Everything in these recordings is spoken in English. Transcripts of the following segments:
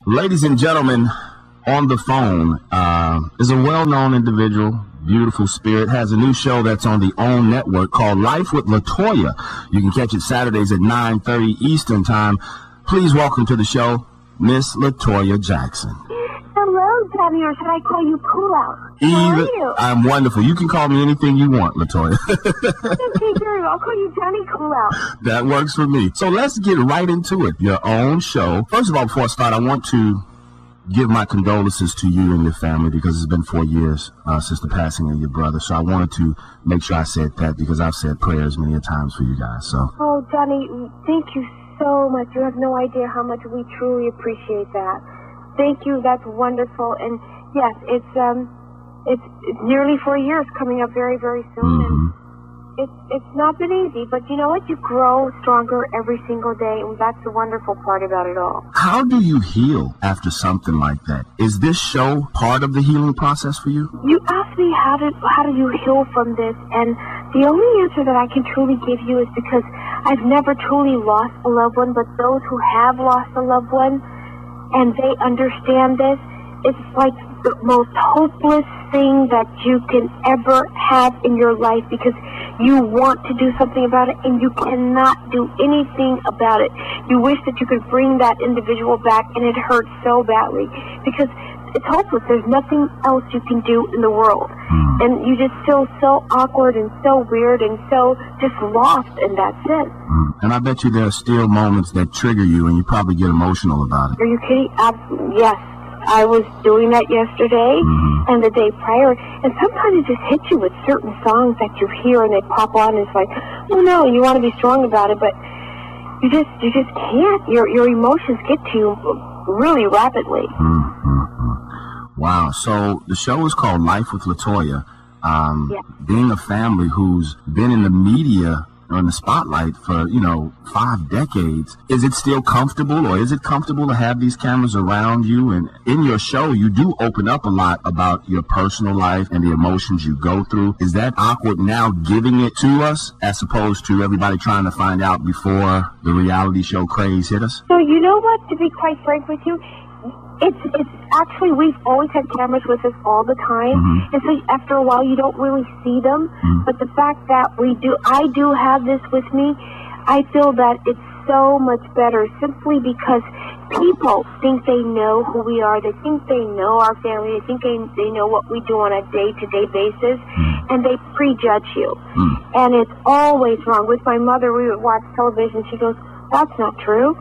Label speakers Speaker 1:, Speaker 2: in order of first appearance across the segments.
Speaker 1: Ladies and gentlemen, on the phone is a well-known individual, beautiful spirit, has a new show that's on the OWN network called Life with Toya. You can catch it Saturdays at 9:30 Eastern Time. Please welcome to the show, Miss Toya Jackson.
Speaker 2: Hello, Johnny, or should I call you Cool Out? How are you?
Speaker 1: I'm wonderful. You can call me anything you want, Toya.
Speaker 2: Okay, good. I'll call you Johnny Cool Out.
Speaker 1: That works for me. So let's get right into it. Your own show. First of all, before I start, I want to give my condolences to you and your family because it's been 4 years since the passing of your brother. So I wanted to make sure I said that because I've said prayers many a times for you guys. So.
Speaker 2: Oh, Johnny, thank you so much. You have no idea how much we truly appreciate that. Thank you. That's wonderful. And yes, it's nearly 4 years coming up very, very soon.
Speaker 1: Mm-hmm.
Speaker 2: And it's not been easy, but you know what? You grow stronger every single day, and that's the wonderful part about it all.
Speaker 1: How do you heal after something like that? Is this show part of the healing process for you?
Speaker 2: You asked me how do you heal from this, and the only answer that I can truly give you is because I've never truly lost a loved one, but those who have lost a loved one, and they understand this, it's like the most hopeless thing that you can ever have in your life because you want to do something about it and you cannot do anything about it. You wish that you could bring that individual back and it hurts so badly because it's hopeless. There's nothing else you can do in the world. And you just feel so awkward and so weird and so just lost in that sense.
Speaker 1: And I bet you there are still moments that trigger you and you probably get emotional about it.
Speaker 2: Are you kidding? Absolutely. Yes. I was doing that yesterday and the day prior, and sometimes it just hits you with certain songs that you hear and they pop on and it's like, oh no, and you want to be strong about it, but you just can't. Your emotions get to you really rapidly.
Speaker 1: Wow. So the show is called Life with Toya. Being a family who's been in the media or in the spotlight for, 5 decades, is it still comfortable, or is it comfortable to have these cameras around you? And in your show, you do open up a lot about your personal life and the emotions you go through. Is that awkward now giving it to us as opposed to everybody trying to find out before the reality show craze hit us?
Speaker 2: So you know what, to be quite frank with you, it's actually, we've always had cameras with us all the time, and so after a while you don't really see them, but the fact that I do have this with me, I feel that it's so much better simply because people think they know who we are, they think they know our family, they think they know what we do on a day-to-day basis, and they prejudge you. And it's always wrong. With my mother, we would watch television, she goes, that's not true.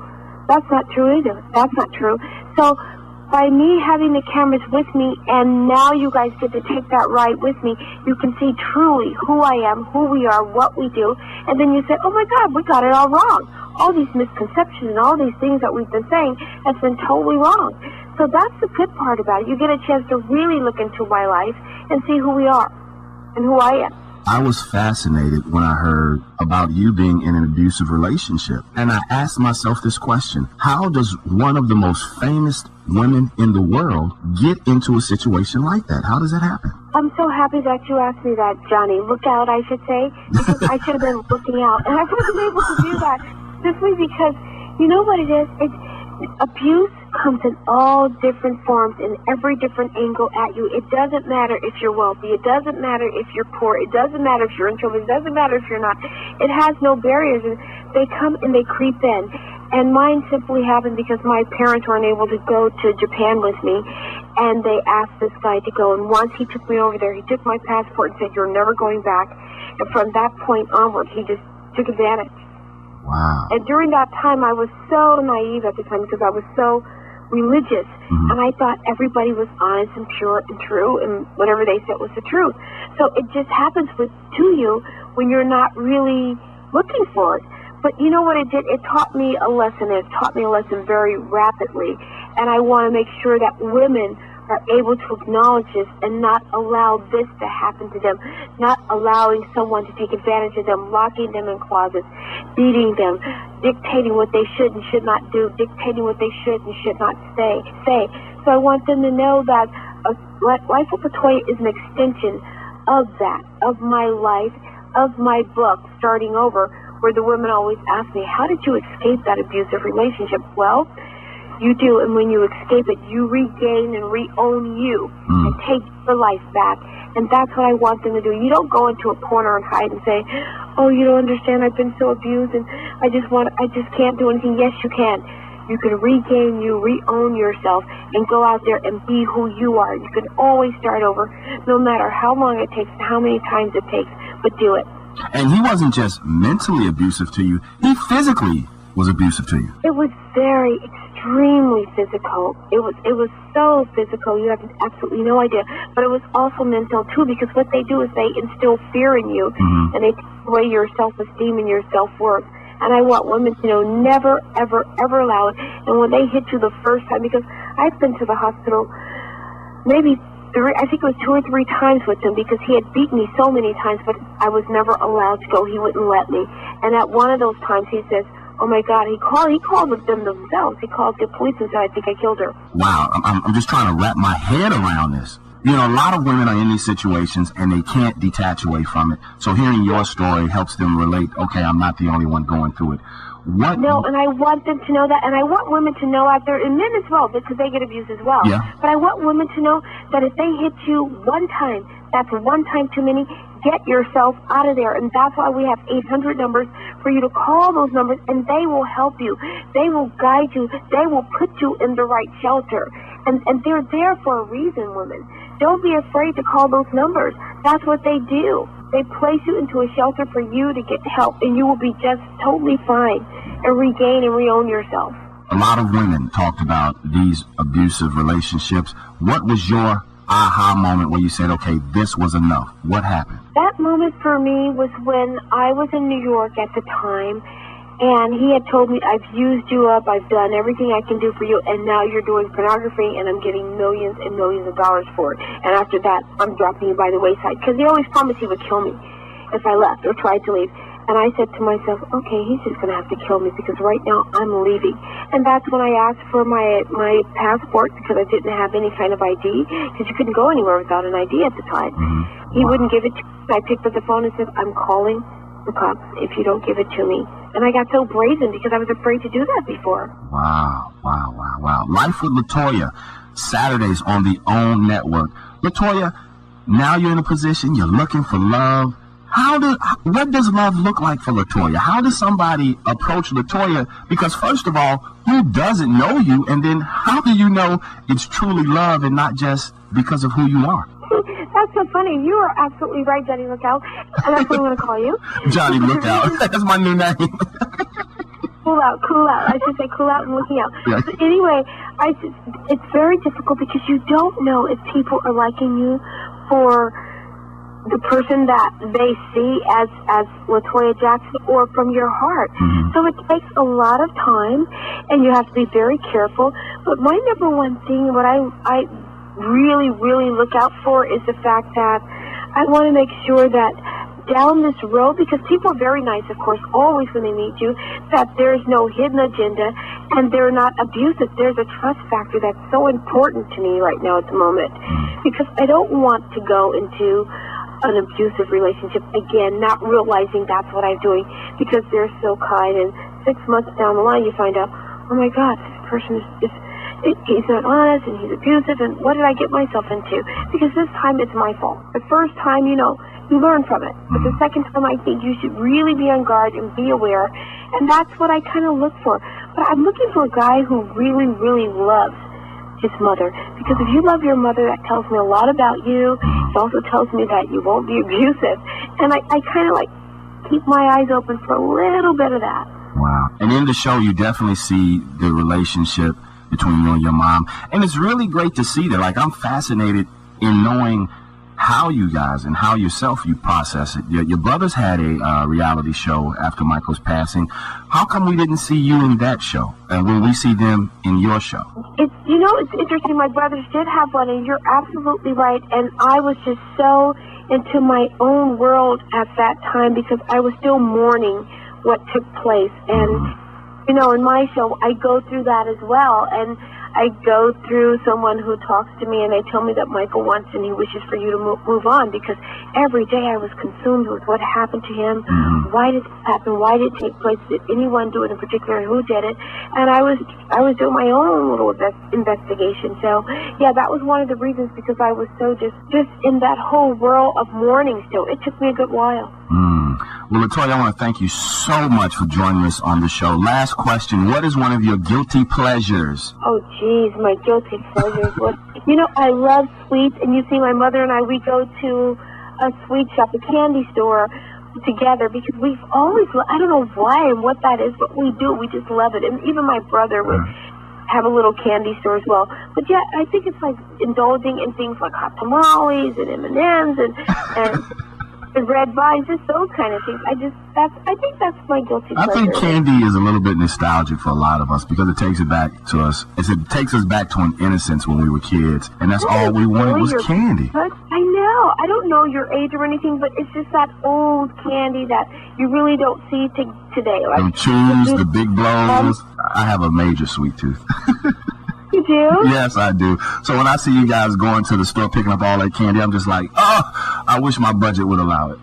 Speaker 2: That's not true either. That's not true. So by me having the cameras with me, and now you guys get to take that ride with me, you can see truly who I am, who we are, what we do, and then you say, oh my God, we got it all wrong. All these misconceptions and all these things that we've been saying has been totally wrong. So that's the good part about it. You get a chance to really look into my life and see who we are and who I am.
Speaker 1: I was fascinated when I heard about you being in an abusive relationship. And I asked myself this question: how does one of the most famous women in the world get into a situation like that? How does that happen?
Speaker 2: I'm so happy that you asked me that, Johnny. Look out, I should say. Because I should have been looking out. And I wasn't able to do that simply because, you know what it is? Abuse comes in all different forms, in every different angle at you. It doesn't matter if you're wealthy. It doesn't matter if you're poor. It doesn't matter if you're in trouble. It doesn't matter if you're not. It has no barriers. They come and they creep in. And mine simply happened because my parents weren't able to go to Japan with me, and they asked this guy to go. And once he took me over there, he took my passport and said, you're never going back. And from that point onward, he just took advantage.
Speaker 1: Wow.
Speaker 2: And during that time, I was so naive at the time because I was so religious. And I thought everybody was honest and pure and true, and whatever they said was the truth. So it just happens to you when you're not really looking for it. But you know what it did? It taught me a lesson. It taught me a lesson very rapidly. And I want to make sure that women are able to acknowledge this and not allow this to happen to them, not allowing someone to take advantage of them, locking them in closets, beating them, dictating what they should and should not do, dictating what they should and should not say. So I want them to know that Life with Toya is an extension of that, of my life, of my book, Starting Over, where the women always ask me, how did you escape that abusive relationship? Well, You do, and when you escape it, you regain and re-own you and take your life back. And that's what I want them to do. You don't go into a corner and hide and say, oh, you don't understand, I've been so abused and I just can't do anything. Yes, you can. You can regain you, re-own yourself, and go out there and be who you are. You can always start over, no matter how long it takes and how many times it takes, but do it.
Speaker 1: And he wasn't just mentally abusive to you, he physically was abusive to you.
Speaker 2: It was very, extremely physical. It was so physical, you have absolutely no idea. But it was also mental, too, because what they do is they instill fear in you, and they take away your self-esteem and your self-worth. And I want women to know, never, ever, ever allow it. And when they hit you the first time, because I've been to the hospital maybe I think it was 2 or 3 times with him, because he had beaten me so many times, but I was never allowed to go. He wouldn't let me. And at one of those times, he says, oh my God, he called them themselves. He called the police and said, I think I killed her.
Speaker 1: Wow, I'm just trying to wrap my head around this. You know, a lot of women are in these situations and they can't detach away from it. So hearing your story helps them relate, okay, I'm not the only one going through it.
Speaker 2: No, and I want them to know that, and I want women to know out there, and men as well, because they get abused as well.
Speaker 1: Yeah.
Speaker 2: But I want women to know that if they hit you one time, that's one time too many. Get yourself out of there, and that's why we have 800 numbers for you to call those numbers, and they will help you. They will guide you. They will put you in the right shelter, and they're there for a reason, women. Don't be afraid to call those numbers. That's what they do. They place you into a shelter for you to get help, and you will be just totally fine and regain and re-own yourself.
Speaker 1: A lot of women talked about these abusive relationships. What was your aha moment where you said, okay, this was enough? What happened?
Speaker 2: That moment for me was when I was in New York at the time, and he had told me, I've used you up, I've done everything I can do for you, and now you're doing pornography, and I'm getting millions and millions of dollars for it. And after that, I'm dropping you by the wayside. Because he always promised he would kill me if I left or tried to leave. And I said to myself, okay, he's just going to have to kill me, because right now I'm leaving. And that's when I asked for my passport, because I didn't have any kind of ID, because you couldn't go anywhere without an ID at the time. He wouldn't give it to me. I picked up the phone and said, I'm calling the cops if you don't give it to me. And I got so brazen because I was afraid to do that before.
Speaker 1: Wow. Life with LaToya, Saturdays on the OWN network. LaToya, now you're in a position, you're looking for love. What does love look like for LaToya? How does somebody approach LaToya? Because first of all, who doesn't know you? And then how do you know it's truly love and not just because of who you are?
Speaker 2: That's so funny. You are absolutely right, Johnny Lookout. And that's what I'm going to call you.
Speaker 1: Johnny Lookout. That's my new name.
Speaker 2: Cool out. I should say cool out and looking out.
Speaker 1: Yes.
Speaker 2: But anyway, it's very difficult because you don't know if people are liking you for the person that they see as LaToya Jackson or from your heart. So it takes a lot of time, and you have to be very careful. But my number one thing, what I really, really look out for, is the fact that I want to make sure that down this road, because people are very nice, of course, always when they meet you, that there's no hidden agenda and they're not abusive. There's a trust factor that's so important to me right now at the moment, because I don't want to go into an abusive relationship again, not realizing that's what I'm doing, because they're so kind, and 6 months down the line you find out, oh my God, this person is he's not honest and he's abusive, and what did I get myself into? Because this time it's my fault. The first time, you learn from it. But the second time, I think you should really be on guard and be aware, and that's what I kind of look for. But I'm looking for a guy who really, really loves his mother, because if you love your mother, that tells me a lot about you. It also tells me that you won't be abusive, and I kind of keep my eyes open for a little bit of that.
Speaker 1: Wow. And in the show, you definitely see the relationship between you and your mom, and it's really great to see that. I'm fascinated in knowing how you guys and how yourself you process it. Your brothers had a reality show after Michael's passing. How come we didn't see you in that show, and when we see them in your show?
Speaker 2: It's interesting. My brothers did have one, and you're absolutely right. And I was just so into my own world at that time, because I was still mourning what took place. And in my show, I go through that as well. And I go through someone who talks to me and they tell me that Michael wants and he wishes for you to move on, because every day I was consumed with what happened to him. Why did this happen? Why did it take place? Did anyone do it in particular? Who did it? And I was doing my own little investigation. So yeah, that was one of the reasons, because I was so just in that whole whirl of mourning still. It took me a good while.
Speaker 1: Well, Toya, I want to thank you so much for joining us on the show. Last question. What is one of your guilty pleasures?
Speaker 2: Oh, geez, my guilty pleasures. I love sweets, and you see my mother and I, we go to a sweet shop, a candy store together, because we've always, I don't know why and what that is, but we do. We just love it. And even my brother would have a little candy store as well. But yeah, I think it's like indulging in things like hot tamales and M&Ms and red vines, just those kind of things. I think that's my guilty pleasure.
Speaker 1: I think candy is a little bit nostalgic for a lot of us, because it takes it back to us. It takes us back to an innocence when we were kids, and that's all we wanted was candy.
Speaker 2: I know. I don't know your age or anything, but it's just that old candy that you really don't see today. Like
Speaker 1: them chews, the big blows. I have a major sweet tooth.
Speaker 2: You do?
Speaker 1: Yes, I do. So when I see you guys going to the store picking up all that candy, I'm just like, I wish my budget would allow it.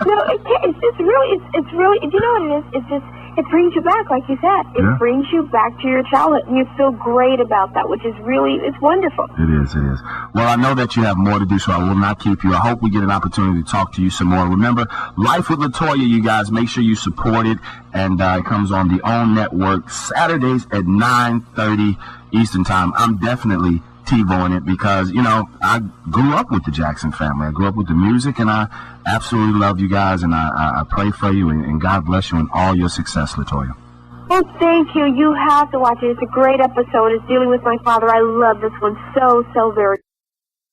Speaker 2: No, it's really, do you know what it is? It's just, it brings you back, like you said. It brings you back to your childhood, and you feel great about that, which is really, it's wonderful.
Speaker 1: It is. Well, I know that you have more to do, so I will not keep you. I hope we get an opportunity to talk to you some more. Remember, Life with LaToya, you guys, make sure you support it, and it comes on the OWN Network Saturdays at 9:30 Eastern Time. I'm definitely TiVoing it, because, I grew up with the Jackson family. I grew up with the music, and I absolutely love you guys, and I pray for you, and God bless you in all your success, LaToya.
Speaker 2: Oh, thank you. You have to watch it. It's a great episode. It's dealing with my father. I love this one so very